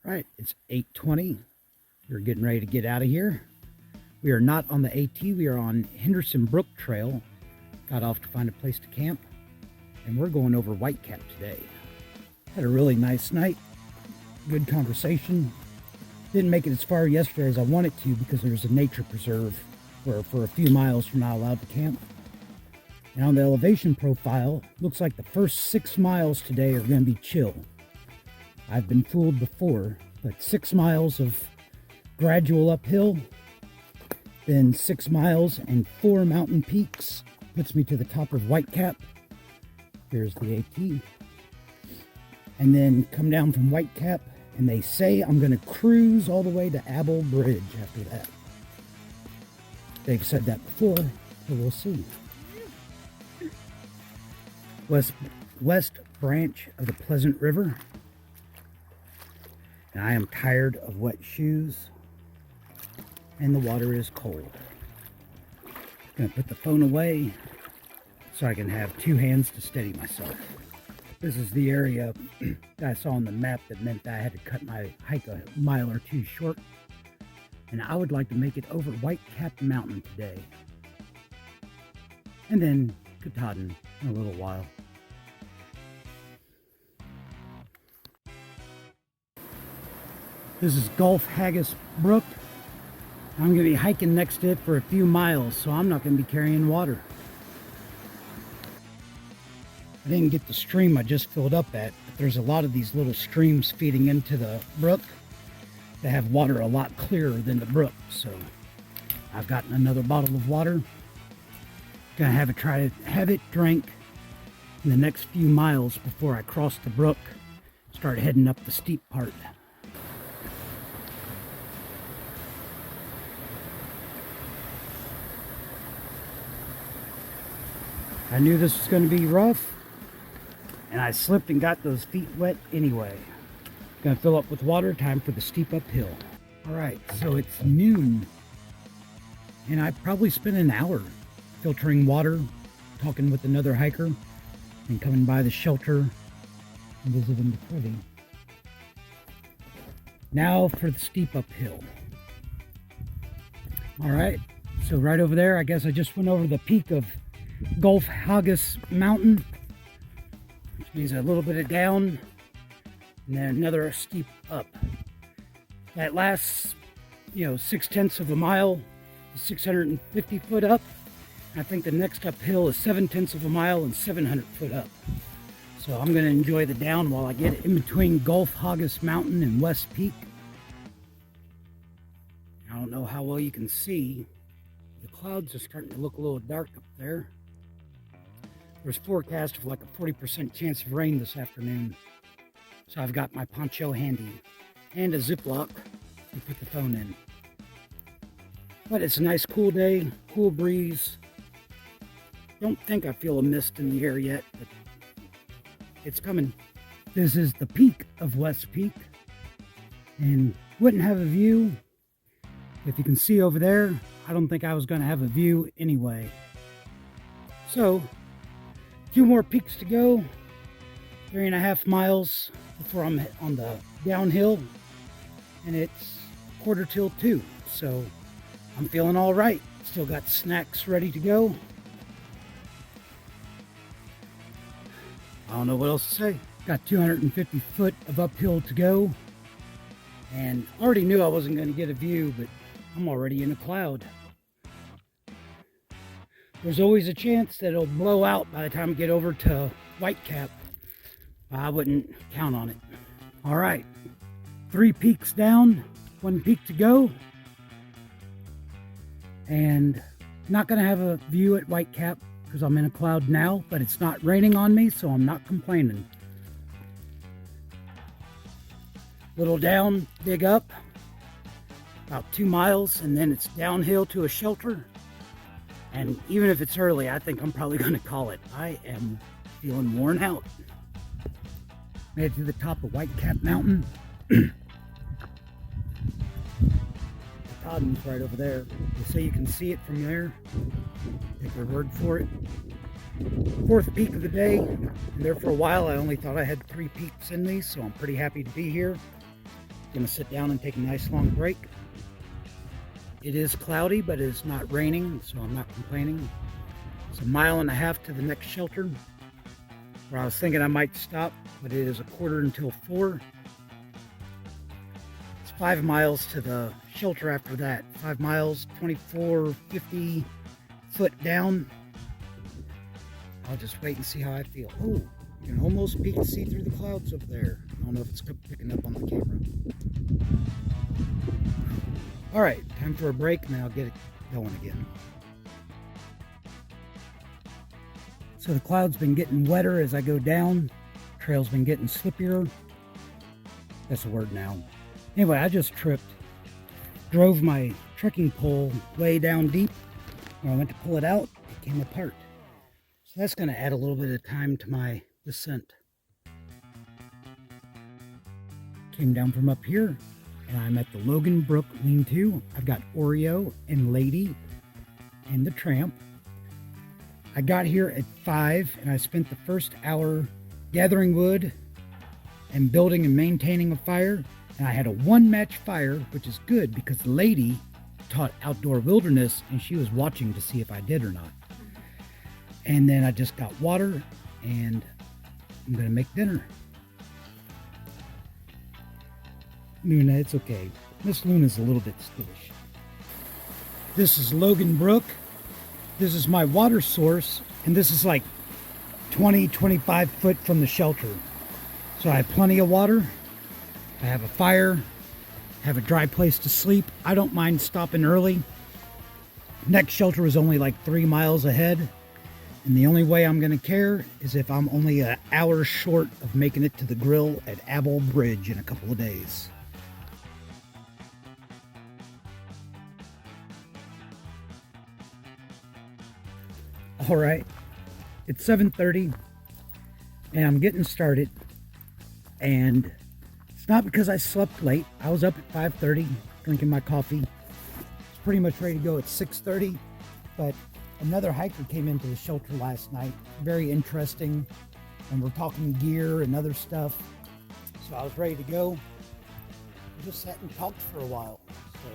Right, it's 8:20. We're getting ready to get out of here. We are not on the AT, we are on Henderson Brook Trail. Got off to find a place to camp, and we're going over Whitecap today. Had a really nice night, good conversation. Didn't make it as far yesterday as I wanted to because there's a nature preserve where for a few miles you're not allowed to camp. And on the elevation profile, looks like the first 6 miles today are going to be chill. I've been fooled before, but 6 miles of gradual uphill, then 6 miles and 4 mountain peaks puts me to the top of Whitecap. Here's the AT. And then come down from Whitecap, and they say I'm going to cruise all the way to Apple Bridge after that. They've said that before, so we'll see. West branch of the Pleasant River. And I am tired of wet shoes, and the water is cold. Gonna put the phone away so I can have 2 hands to steady myself. This is the area that I saw on the map that meant that I had to cut my hike a mile or 2 short. And I would like to make it over Whitecap Mountain today. And then Katahdin in a little while. This is Gulf Haggis Brook. I'm going to be hiking next to it for a few miles, so I'm not going to be carrying water. I didn't get the stream I just filled up at, but there's a lot of these little streams feeding into the brook that have water a lot clearer than the brook. So I've gotten another bottle of water. Gonna try to have it drank in the next few miles before I cross the brook, start heading up the steep part. I knew this was going to be rough, and I slipped and got those feet wet anyway. Gonna fill up with water, time for the steep uphill. All right, so it's noon, and I probably spent an hour filtering water, talking with another hiker, and coming by the shelter and visiting the privy. Now for the steep uphill. All right, so right over there, I guess I just went over the peak of Gulf Haggis Mountain, which means a little bit of down and then another steep up. That last 6/10 of a mile is 650 foot up. I think the next uphill is 7/10 of a mile and 700 foot up. So I'm going to enjoy the down while I get in between Gulf Haggis Mountain and West Peak. I don't know how well you can see. The clouds are starting to look a little dark up there. There's forecast of like a 40% chance of rain this afternoon. So I've got my poncho handy and a Ziploc to put the phone in. But it's a nice cool day, cool breeze. Don't think I feel a mist in the air yet, but it's coming. This is the peak of West Peak, and wouldn't have a view. If you can see over there, I don't think I was going to have a view anyway. So, 2 more peaks to go, 3.5 miles before I'm on the downhill, and it's 1:45, so I'm feeling all right. Still got snacks ready to go. I don't know what else to say. Got 250 foot of uphill to go, and already knew I wasn't going to get a view, but I'm already in a cloud. There's always a chance that it'll blow out by the time I get over to Whitecap. I wouldn't count on it. All right, 3 peaks down, 1 peak to go. And not gonna have a view at Whitecap because I'm in a cloud now, but it's not raining on me, so I'm not complaining. Little down, big up, about 2 miles, and then it's downhill to a shelter. And even if it's early, I think I'm probably going to call it. I am feeling worn out. Made it to the top of Whitecap Mountain. Katahdin's right over there. They say you can see it from there. Take their word for it. 4th peak of the day. And there for a while, I only thought I had 3 peaks in me, so I'm pretty happy to be here. Gonna sit down and take a nice long break. It is cloudy, but it's not raining, so I'm not complaining. It's 1.5 miles to the next shelter, where I was thinking I might stop, but it is 4:45. It's 5 miles to the shelter after that. 5 miles, 2450 foot down. I'll just wait and see how I feel. Oh, you can almost peek and see through the clouds over there. I don't know if it's picking up on the camera. All right, time for a break, and then I'll get it going again. So the cloud's been getting wetter as I go down. Trail's been getting slippier. That's a word now. Anyway, I just tripped. Drove my trekking pole way down deep. When I went to pull it out, it came apart. So that's going to add a little bit of time to my descent. Came down from up here, and I'm at the Logan Brook lean-to. I've got Oreo and Lady and the Tramp. I got here at 5, and I spent the first hour gathering wood and building and maintaining a fire. And I had a 1-match fire, which is good because Lady taught outdoor wilderness, and she was watching to see if I did or not. And then I just got water, and I'm going to make dinner. Luna, it's okay. Miss Luna's a little bit skittish. This is Logan Brook. This is my water source, and this is like 25 foot from the shelter. So I have plenty of water. I have a fire. I have a dry place to sleep. I don't mind stopping early. Next shelter is only like 3 miles ahead. And the only way I'm going to care is if I'm only an hour short of making it to the grill at Appalachian Bridge in a couple of days. All right, it's 7:30 and I'm getting started, and it's not because I slept late. I was up at 5:30 drinking my coffee. It's pretty much ready to go at 6:30, but another hiker came into the shelter last night. Very interesting, and we're talking gear and other stuff. So I was ready to go. We just sat and talked for a while. So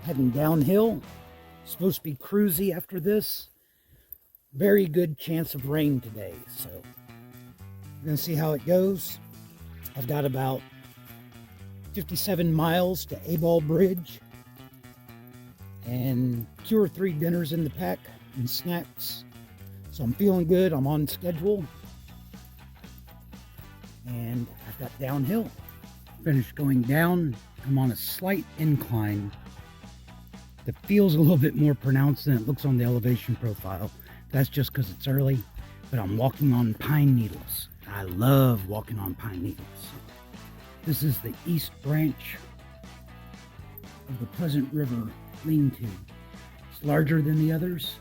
heading downhill. Supposed to be cruisy after this. Very good chance of rain today, so we're gonna see how it goes. I've got about 57 miles to Appalachian Bridge and 2 or 3 dinners in the pack and snacks. So I'm feeling good. I'm on schedule, and I've got downhill. Finished going down. I'm on a slight incline. It feels a little bit more pronounced than it looks on the elevation profile. That's just because it's early, but I'm walking on pine needles. I love walking on pine needles. This is the east branch of the Pleasant River lean-to. It's larger than the others.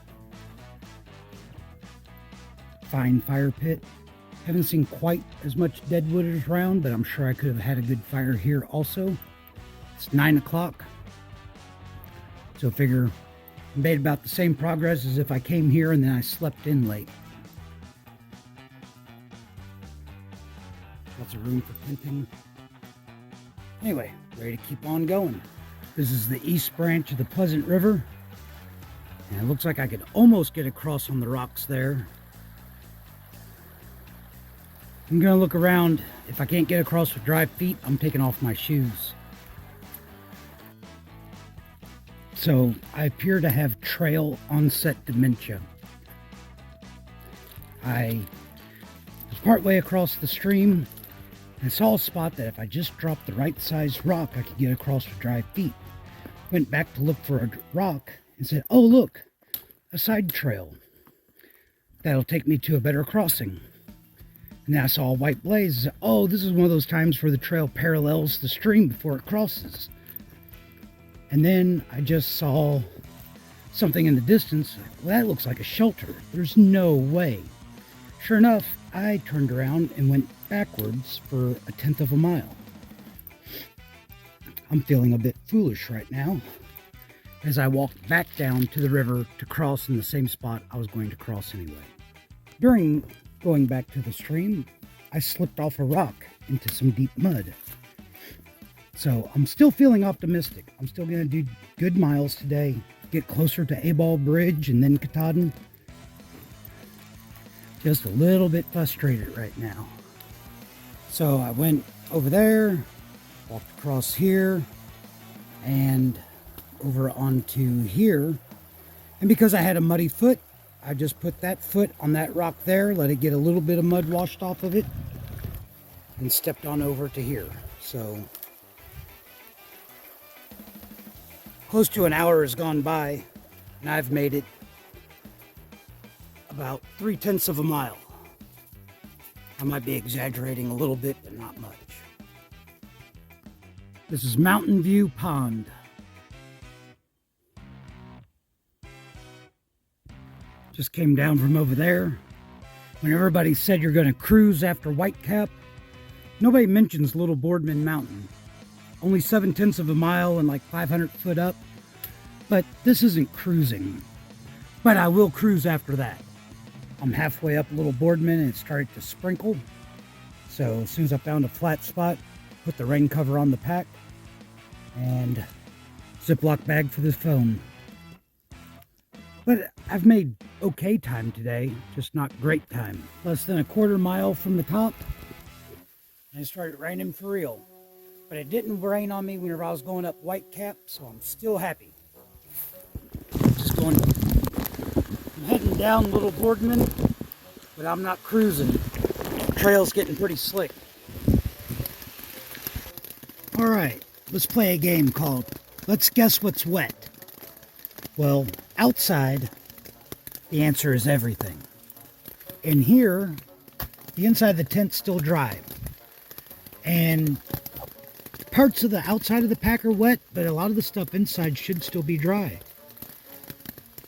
Fine fire pit. Haven't seen quite as much deadwood as around, but I'm sure I could have had a good fire here also. It's 9 o'clock. So figure I made about the same progress as if I came here and then I slept in late. Lots of room for tenting. Anyway, ready to keep on going. This is the east branch of the Pleasant River. And it looks like I could almost get across on the rocks there. I'm gonna look around. If I can't get across with dry feet, I'm taking off my shoes. So I appear to have trail onset dementia. I was partway across the stream and saw a spot that if I just dropped the right size rock, I could get across with dry feet. Went back to look for a rock and said, oh look, a side trail. That'll take me to a better crossing. And then I saw a white blaze. Said, oh, this is one of those times where the trail parallels the stream before it crosses. And then I just saw something in the distance. Well, that looks like a shelter. There's no way. Sure enough, I turned around and went backwards for 1/10 of a mile. I'm feeling a bit foolish right now as I walked back down to the river to cross in the same spot I was going to cross anyway. During going back to the stream, I slipped off a rock into some deep mud. So I'm still feeling optimistic. I'm still going to do good miles today, get closer to A-Ball Bridge and then Katahdin. Just a little bit frustrated right now. So I went over there, walked across here, and over onto here. And because I had a muddy foot, I just put that foot on that rock there, let it get a little bit of mud washed off of it, and stepped on over to here. So close to an hour has gone by, and I've made it about 3/10 of a mile. I might be exaggerating a little bit, but not much. This is Mountain View Pond. Just came down from over there. When everybody said you're going to cruise after Whitecap, nobody mentions Little Boardman Mountain. Only 7/10 of a mile and like 500 foot up. But this isn't cruising. But I will cruise after that. I'm halfway up Little Boardman and it started to sprinkle. So as soon as I found a flat spot, put the rain cover on the pack and Ziploc bag for the phone. But I've made okay time today, just not great time. Less than a quarter mile from the top, and it started raining for real. But it didn't rain on me whenever I was going up Whitecap, so I'm still happy. I'm heading down Little Boardman, but I'm not cruising. The trail's getting pretty slick. All right, let's play a game called Let's Guess What's Wet. Well, outside, the answer is everything. In here, the inside of the tent's still dry. And parts of the outside of the pack are wet, but a lot of the stuff inside should still be dry.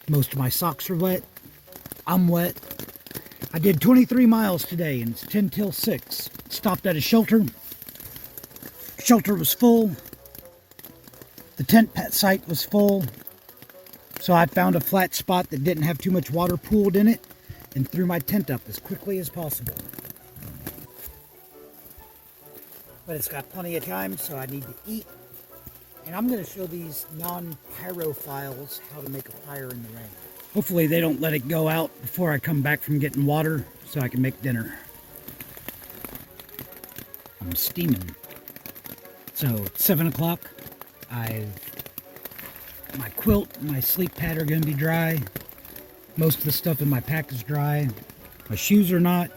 Most of my socks are wet. I'm wet. I did 23 miles today, and it's 10 till 6. Stopped at a shelter. Shelter was full. The tent site was full. So I found a flat spot that didn't have too much water pooled in it and threw my tent up as quickly as possible. But it's got plenty of time, so I need to eat. And I'm going to show these non-pyrophiles how to make a fire in the rain. Hopefully they don't let it go out before I come back from getting water so I can make dinner. I'm steaming. So it's 7 o'clock. My quilt and my sleep pad are going to be dry. Most of the stuff in my pack is dry. My shoes are not.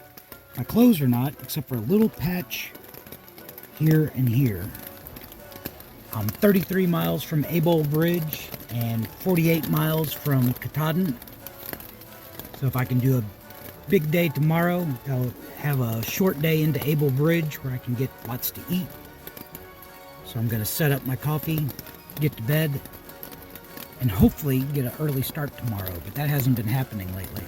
My clothes are not, except for a little patch here and here. I'm 33 miles from A-Ball Bridge and 48 miles from Katahdin. So if I can do a big day tomorrow, I'll have a short day into A-Ball Bridge where I can get lots to eat. So I'm going to set up my coffee, get to bed, and hopefully get an early start tomorrow, but that hasn't been happening lately.